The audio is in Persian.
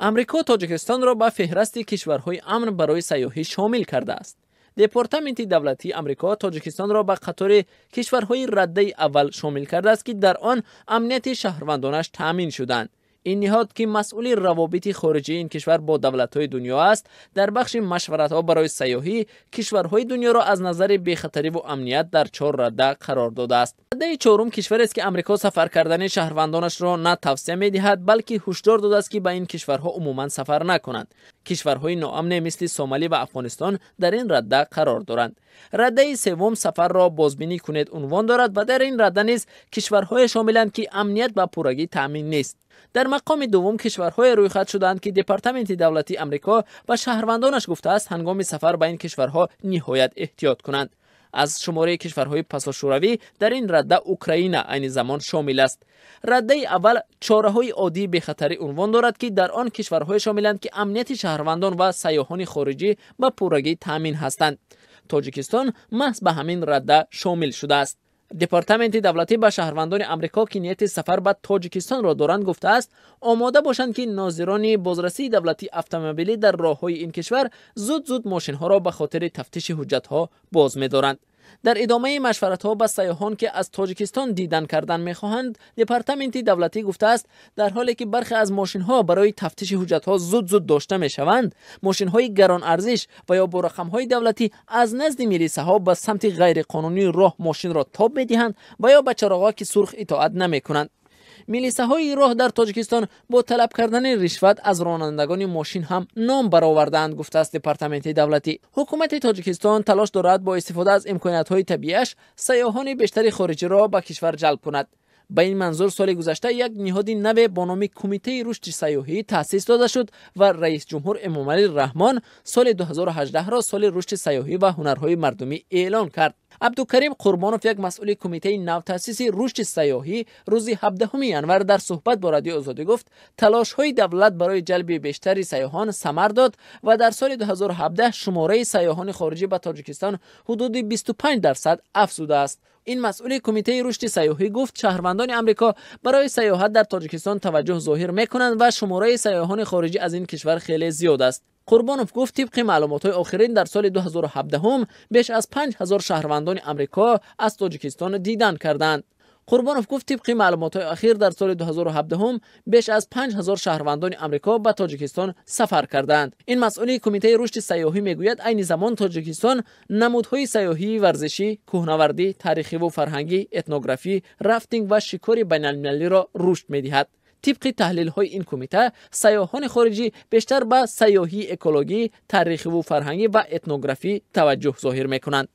امریکا تاجیکستان را به فهرست کشورهای امن برای سیاحی شامل کرده است. دپارتمنت دولتی امریکا تاجیکستان را به قطار کشورهای رده اول شامل کرده است که در آن امنیت شهروندانش تامین شدند. این نهاد که مسئول روابط خارجی این کشور با دولت‌های دنیا است، در بخش مشورت‌ها برای سیاحی کشورهای دنیا را از نظر بی‌خطری و امنیت در 4 رده قرار داده است. رده چهارم کشوری است که امریکا سفر کردن شهروندانش را نه توصیه می‌دهد بلکه هشدار داده است که به این کشورها عموماً سفر نکنند. کشورهای ناامن مثل سومالی و افغانستان در این رده قرار دارند. رده سوم سفر را بازبینی کنید عنوان دارد و در این رده نیز کشورهای شاملند که امنیت به پورگی تامین نیست. در مقام دوم کشورهای رویخط شدند که دپارتمنت دولتی امریکا و شهروندانش گفته است هنگام سفر به این کشورها نهایت احتیاط کنند. از شماره کشورهای پساشوروی در این رده اوکراین عین زمان شامل است. رده اول چاره‌های عادی به خطر عنوان دارد که در آن کشورهای شاملند که امنیت شهروندان و سیاحان خارجی به پورگی تامین هستند. تاجیکستان محض به همین رده شامل شده است. دپارتمنت دولتی به شهروندان امریکا که نیت سفر به تاجیکستان را دارند گفته است آماده باشند که ناظران بازرسی دولتی اتومبیلی در راه‌های این کشور زود ماشین‌ها را به خاطر تفتیش حجت‌ها باز می‌دارند. در ادامه مشورت‌ها با سیاحان که از تاجیکستان دیدن کردن می‌خواهند، دپارتمنت دولتی گفته است در حالی که برخی از ماشین‌ها برای تفتیش حجت‌ها زود داشته می‌شوند، ماشین‌های گران ارزش و یا با رقم‌های دولتی از نزد میلیس‌ها به سمت غیرقانونی راه ماشین را تاب می‌دهند و یا به چراغ‌های سرخ اطاعت نمی‌کنند. میلیس‌های راه در تاجیکستان با طلب کردن رشوت از رانندگان ماشین هم نام برآوردند گفته است دپارتمنت دولتی. حکومت تاجیکستان تلاش دارد با استفاده از امکانات‌های طبیعیش سیاحان بیشتری خارجی را به کشور جلب کند. به این منظور سال گذشته یک نهاد نو با نام کمیته رشد سیاحی تأسیس داده شد و رئیس جمهور امامعلی رحمان سال 2018 را سال رشد سیاحی و هنرهای مردمی اعلان کرد. عبدالکریم قربانوف یک مسئول کمیته نو تأسیس رشد سیاحی روز 17 ینور در صحبت با رادیو آزادی گفت تلاش‌های دولت برای جلب بیشتر سیاحان ثمر داد و در سال 2017 شماره سیاحان خارجی به تاجیکستان حدود 25% افزوده است. این مسئول کمیته رشد سیاحی گفت شهروندان امریکا برای سیاحت در تاجیکستان توجه ظاهر می‌کنند و شماره سیاحان خارجی از این کشور خیلی زیاد است. قربانوف گفت طبق معلومات‌های آخرین در سال 2017 بیش از 5000 شهروندان امریکا از تاجیکستان دیدن کردند. قربانوف گفت طبق معلومات‌های اخیر در سال 2017 بیش از 5000 شهروندان امریکا به تاجیکستان سفر کردند. این مسئول کمیته رشد سیاحی میگوید عین زمان تاجیکستان نمودهای سیاحی ورزشی، کوهنوردی، تاریخی و فرهنگی، etnography، رافتینگ و شکار بین‌المللی را رشد می‌دهد. طبق تحلیل‌های این کمیته سیاحان خارجی بیشتر به سیاحی اکولوژی، تاریخی و فرهنگی و etnography توجه ظاهر می‌کنند.